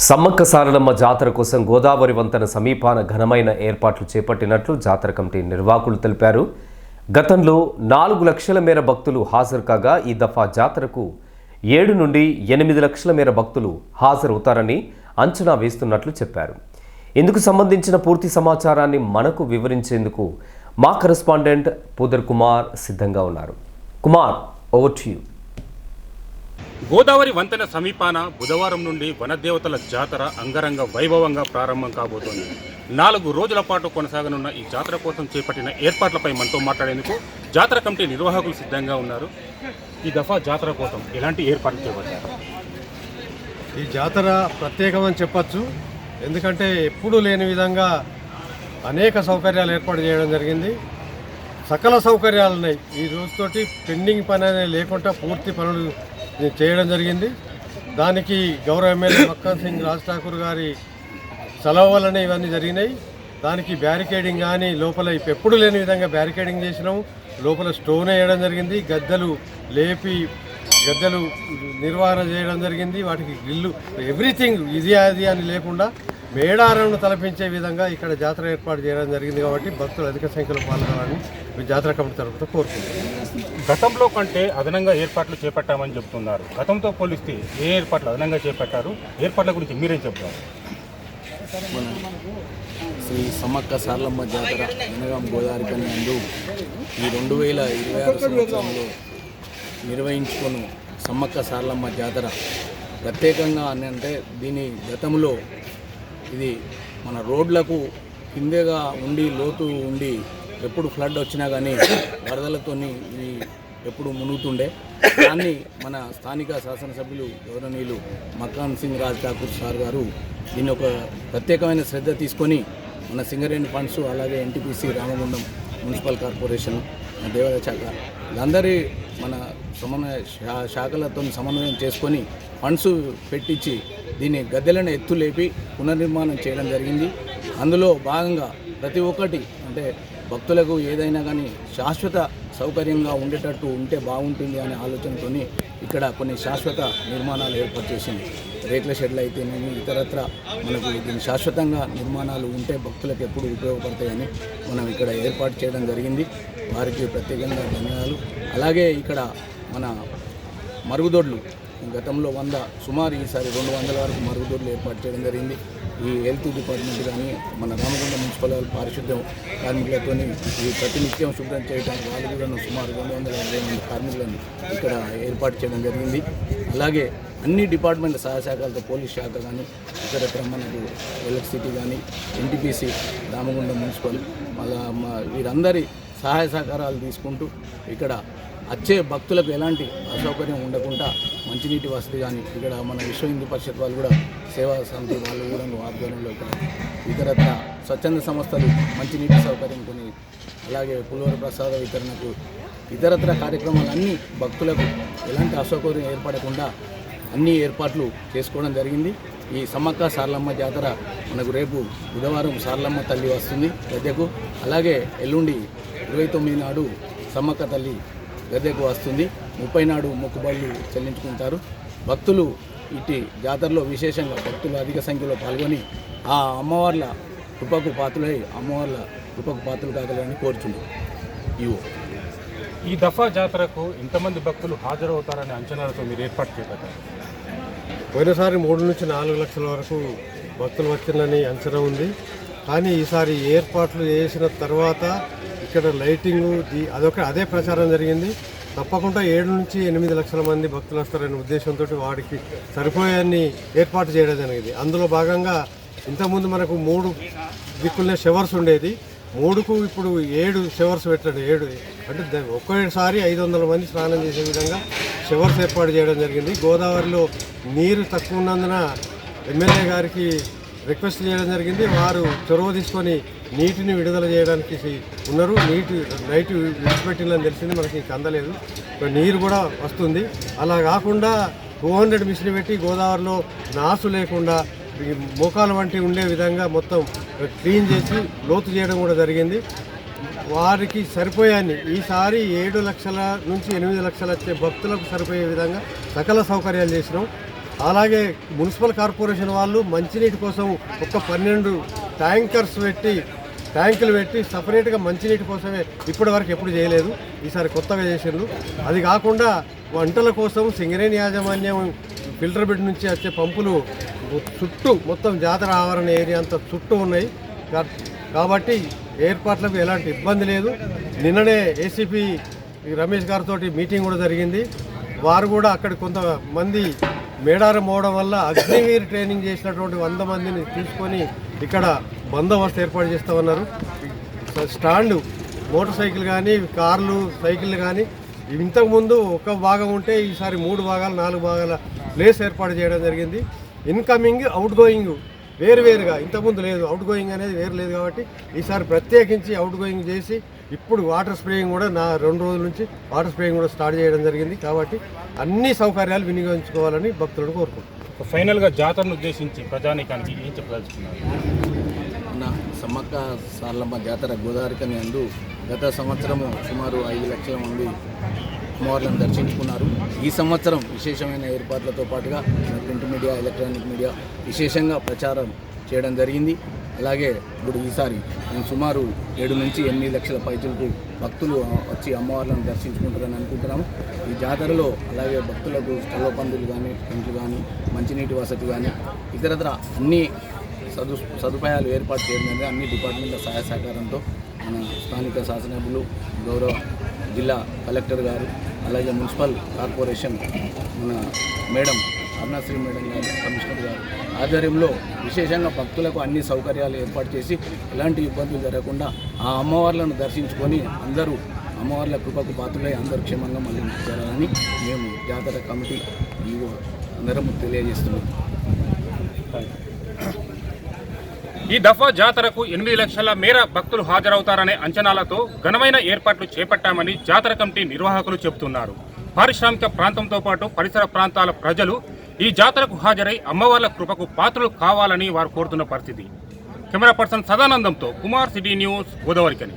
సమ్మక్క సారలమ్మ జాతర కోసం గోదావరి వంతెన సమీపాన ఘనమైన ఏర్పాట్లు చేపట్టినట్లు జాతర కమిటీ నిర్వాహకులు తెలిపారు. గతంలో 4 లక్షల మేర భక్తులు హాజరు కాగా ఈ దఫా జాతరకు 7 నుండి 8 లక్షల మేర భక్తులు హాజరవుతారని అంచనా వేస్తున్నట్లు చెప్పారు. ఇందుకు సంబంధించిన పూర్తి సమాచారాన్ని మనకు వివరించేందుకు మా కరెస్పాండెంట్ పూదర్ కుమార్ సిద్ధంగా ఉన్నారు. Kumar, over to you. Godavari వంతెన సమీపాన బుధవారం నుండి వనదేవతల జాతర అంగరంగ వైభవంగా ప్రారంభం కాబోతోంది. 4 రోజుల పాటు కొనసాగనున్న ఈ జాతర కోసం చేపట్టిన ఏర్పాట్లపై మనతో మాట్లాడేందుకు జాతర కమిటీ నిర్వాహకులు సిద్ధంగా ఉన్నారు. ఈ దఫా జాతర కోసం ఎలాంటి ఏర్పాట్లు చేపట్టారు? ఈ జాతర ప్రత్యేకమని చెప్పచ్చు. ఎందుకంటే ఎప్పుడూ లేని విధంగా అనేక సౌకర్యాలు ఏర్పాటు చేయడం జరిగింది. సకల సౌకర్యాలు ఉన్నాయి. ఈ రోజుతోటి పెండింగ్ పని అనేది లేకుండా పూర్తి పనులు చేయడం జరిగింది. దానికి గౌరవ ఎమ్మెల్యే మక్కన్ సింగ్ రాజ్ ఠాకూర్ గారి సెలవు వల్లనే ఇవన్నీ జరిగినాయి. దానికి బ్యారికేడింగ్ కానీ లోపల ఎప్పుడు లేని విధంగా బ్యారికేడింగ్ చేసినాము. లోపల స్టోన్ వేయడం జరిగింది. గద్దెలు లేపి గద్దెలు నిర్వహణ చేయడం జరిగింది. వాటికి గ్రిల్లు ఎవ్రీథింగ్ ఇది అది అని లేకుండా మేడారంను తలపించే విధంగా ఇక్కడ జాతర ఏర్పాటు చేయడం జరిగింది. కాబట్టి భక్తులు అధిక సంఖ్యలో పాల్గొనాలని జాతర కమిటీ తరఫున కోరుకుంటున్నారు. గతంలో కంటే అదనంగా ఏర్పాట్లు చేపట్టామని చెబుతున్నారు. గతంతో పోలిస్తే ఏ ఏర్పాట్లు అదనంగా చేపట్టారు? ఏర్పాట్ల గురించి మీరేం చెప్తారు? మన శ్రీ సమ్మక్క సారలమ్మ జాతర జనగాం గోదావరి కని నందు ఈ 2026 సంవత్సరంలో నిర్వహించుకొని సమ్మక్క సారలమ్మ జాతర ప్రత్యేకంగా అని అంటే దీని గతంలో ఇది మన రోడ్లకు కిందగా ఉండి లోతు ఉండి ఎప్పుడు ఫ్లడ్ వచ్చినా కానీ వరదలతో ఇవి ఎప్పుడు మునుగుతుండే. దాన్ని మన స్థానిక శాసనసభ్యులు గౌరవనీయులు మక్కన్ సింగ్ రాజ్ ఠాకూర్ సార్ గారు దీన్ని ఒక ప్రత్యేకమైన శ్రద్ధ తీసుకొని మన సింగరేణి ఫండ్స్ అలాగే ఎన్టీపీసీ రామగుండం మున్సిపల్ కార్పొరేషన్ దేవాదాయ శాఖ వీళ్ళందరి మన సమన్వయ శాఖలతో సమన్వయం చేసుకొని ఫండ్స్ పెట్టించి దీన్ని గద్దెలను ఎత్తులేపి పునర్నిర్మాణం చేయడం జరిగింది. అందులో భాగంగా ప్రతి ఒక్కటి అంటే భక్తులకు ఏదైనా కానీ శాశ్వత సౌకర్యంగా ఉండేటట్టు ఉంటే బాగుంటుంది అనే ఆలోచనతో ఇక్కడ కొన్ని శాశ్వత నిర్మాణాలు ఏర్పాటు చేసింది. రేకుల షెడ్లు అయితేనేమి ఇతరత్ర మనకు దీని శాశ్వతంగా నిర్మాణాలు ఉంటే భక్తులకు ఎప్పుడు ఉపయోగపడతాయని మనం ఇక్కడ ఏర్పాటు చేయడం జరిగింది. వారికి ప్రత్యేకంగా ధన్యవాదాలు. అలాగే ఇక్కడ మన మరుగుదొడ్లు గతంలో 100 సుమారు ఈసారి 200 వరకు మరుగుదొడ్లు ఏర్పాటు చేయడం జరిగింది. ఈ హెల్త్ డిపార్ట్మెంట్ కానీ మన రామగుండ మున్సిపల్ పారిశుద్ధ్యం కార్మికులతో ఈ ప్రతినిత్యం శుభ్రం చేయడానికి వాళ్ళు కూడా సుమారు 250 మంది కార్మికులను ఇక్కడ ఏర్పాటు చేయడం జరిగింది. అలాగే అన్ని డిపార్ట్మెంట్ సహాయశాఖలతో పోలీస్ శాఖ కానీ ఇతరత్ర మనకు ఎలక్ట్రిసిటీ కానీ ఎన్టీపీసీ రామగుండం మున్సిపల్ అలా వీరందరి సహాయ సహకారాలు తీసుకుంటూ ఇక్కడ వచ్చే భక్తులకు ఎలాంటి అసౌకర్యం ఉండకుండా మంచినీటి వసతి కానీ ఇక్కడ మన విశ్వ హిందూ పరిషత్ వాళ్ళు కూడా సేవా సమితి వాళ్ళు కూడా ఆధ్వర్యంలో ఇక్కడ ఇతరత్ర స్వచ్ఛంద సంస్థలు మంచినీటి సౌకర్యం కొని అలాగే పులిహోర ప్రసాద వితరణకు ఇతరత్ర కార్యక్రమాలన్నీ భక్తులకు ఎలాంటి అసౌకర్యం ఏర్పడకుండా అన్ని ఏర్పాట్లు చేసుకోవడం జరిగింది. ఈ సమ్మక్క సారలమ్మ జాతర మనకు రేపు బుధవారం సారలమ్మ తల్లి వస్తుంది గద్దెకు. అలాగే ఎల్లుండి 29 నాడు సమ్మక్క తల్లి గద్దెకు వస్తుంది. 30 నాడు మొక్కుబళ్ళు చెల్లించుకుంటారు. భక్తులు ఇటు జాతరలో విశేషంగా భక్తులు అధిక సంఖ్యలో పాల్గొని ఆ అమ్మవార్ల కృపకు పాత్రులై అమ్మవార్ల కృపకు పాత్రలు కాగలని కోరుచున్నారు. ఈ దఫా జాతరకు ఇంతమంది భక్తులు హాజరవుతారనే అంచనాలతో మీరు ఏర్పాటు చేపట్టారు. పోయినసారి 3 నుంచి 4 లక్షల వరకు భక్తులు వచ్చిందని అంచనా ఉంది. కానీ ఈసారి ఏర్పాట్లు చేసిన తర్వాత ఇక్కడ లైటింగు అదే ప్రచారం జరిగింది. తప్పకుండా 7 నుంచి 8 లక్షల మంది భక్తులు వస్తారనే ఉద్దేశంతో వాడికి సరిపోయాన్ని ఏర్పాటు చేయడం జరిగింది. అందులో భాగంగా ఇంతకుముందు మనకు 3 దిక్కులనే షవర్స్ ఉండేది. 3కు ఇప్పుడు 7 షవర్స్ పెట్టండి. 7 అంటే ఒక్కసారి 500 మంది స్నానం చేసే విధంగా షవర్స్ ఏర్పాటు చేయడం జరిగింది. గోదావరిలో నీరు తక్కువ ఉన్నందున ఎమ్మెల్యే గారికి రిక్వెస్ట్ చేయడం జరిగింది. వారు చొరవ తీసుకొని నీటిని విడుదల చేయడానికి ఉన్నారు. నైట్ విడిచిపెట్టిందని తెలిసింది, మనకి ఇంకా అందలేదు. నీరు కూడా వస్తుంది. అలా కాకుండా 200 మిషన్ పెట్టి గోదావరిలో నాసు లేకుండా మోకాలు వంటి ఉండే విధంగా మొత్తం క్లీన్ చేసి లోతు చేయడం కూడా జరిగింది. వారికి సరిపోయాన్ని ఈసారి 7 లక్షల నుంచి 8 లక్షలు వచ్చే భక్తులకు సరిపోయే విధంగా సకల సౌకర్యాలు చేసినాం. అలాగే మున్సిపల్ కార్పొరేషన్ వాళ్ళు మంచినీటి కోసం ఒక 12 ట్యాంకులు పెట్టి సపరేట్గా మంచినీటి కోసమే ఇప్పటివరకు ఎప్పుడు చేయలేదు. ఈసారి కొత్తగా చేసిండ్రు. అది కాకుండా వంటల కోసం సింగరేణి యాజమాన్యం ఫిల్టర్ బెడ్ నుంచి వచ్చే పంపులు చుట్టూ మొత్తం జాతర ఆవరణ ఏరియా అంతా చుట్టూ ఉన్నాయి. కాబట్టి ఏర్పాట్లకు ఎలాంటి ఇబ్బంది లేదు. నిన్ననే ఏసీపీ రమేష్ గారితో మీటింగ్ కూడా జరిగింది. వారు కూడా అక్కడ కొంతమంది మేడారం పోవడం వల్ల అగ్నివీర్ ట్రైనింగ్ చేసినటువంటి 100 మందిని తీసుకొని ఇక్కడ బందోబస్తు ఏర్పాటు చేస్తామన్నారు. స్టాండు మోటార్ సైకిల్ కానీ కార్లు సైకిళ్ళు కానీ ఇంతకుముందు ఒక భాగం ఉంటే ఈసారి 3 భాగాలు 4 భాగాల ప్లేస్ ఏర్పాటు చేయడం జరిగింది. ఇన్కమింగ్ అవుట్ గోయింగ్ వేరువేరుగా, ఇంతకుముందు లేదు, అవుట్ గోయింగ్ అనేది వేరు లేదు. కాబట్టి ఈసారి ప్రత్యేకించి అవుట్ గోయింగ్ చేసి ఇప్పుడు వాటర్ స్ప్రేయింగ్ కూడా 2 రోజుల నుంచి వాటర్ స్ప్రేయింగ్ కూడా స్టార్ట్ చేయడం జరిగింది. కాబట్టి అన్ని సౌకర్యాలు వినియోగించుకోవాలని భక్తులను కోరుకుంటున్నాను. ఫైనల్గా జాతరను ఉద్దేశించి ప్రజానీకానికి ఏం చెప్పదలుచుకున్నారు? నా సమ్మక్క సారలమ్మ జాతర గోదావరికని అందు గత సంవత్సరము సుమారు 5 లక్షల మంది అమ్మవార్లను దర్శించుకున్నారు. ఈ సంవత్సరం విశేషమైన ఏర్పాట్లతో పాటుగా ప్రింట్ మీడియా, ఎలక్ట్రానిక్ మీడియా విశేషంగా ప్రచారం చేయడం జరిగింది. అలాగే ఇప్పుడు ఈసారి మేము సుమారు 7 నుంచి 8 లక్షల పైచులకు భక్తులు వచ్చి అమ్మవార్లను దర్శించుకుంటారని అనుకుంటున్నాము. ఈ జాతరలో అలాగే భక్తులకు స్థల పందులు కానీ, టెంట్లు కానీ, మంచినీటి వసతి కానీ, ఇతరత్ర అన్ని సదుపాయాలు ఏర్పాటు చేయడం జరిగింది. అన్ని డిపార్ట్మెంట్ల సహాయ సహకారంతో మన స్థానిక శాసనసభ్యులు, గౌరవ జిల్లా కలెక్టర్ గారు, అలాగే మున్సిపల్ కార్పొరేషన్ మన మేడం అరుణశ్రీ మేడం గారు, కమిషనర్ గారు ఆధ్వర్యంలో విశేషంగా భక్తులకు అన్ని సౌకర్యాలు ఏర్పాటు చేసి ఎలాంటి ఇబ్బందులు జరగకుండా ఆ అమ్మవార్లను దర్శించుకొని అందరూ అమ్మవార్ల కృపకు పాత్రలై అందరూ క్షేమంగా మళ్ళీ చేరాలని మేము జాతర కమిటీ అందరం తెలియజేస్తున్నాం. ఈ దఫా జాతరకు 8 లక్షల మేర భక్తులు హాజరవుతారనే అంచనాలతో ఘనమైన ఏర్పాట్లు చేపట్టామని జాతర కమిటీ నిర్వాహకులు చెబుతున్నారు. పారిశ్రామిక ప్రాంతంతో పాటు పరిసర ప్రాంతాల ప్రజలు ఈ జాతరకు హాజరై అమ్మవార్ల కృపకు పాత్రలు కావాలని వారు కోరుతున్న పరిస్థితి. కెమెరా పర్సన్ సదానందంతో కుమార్, సిటీ న్యూస్, గోదావరికని.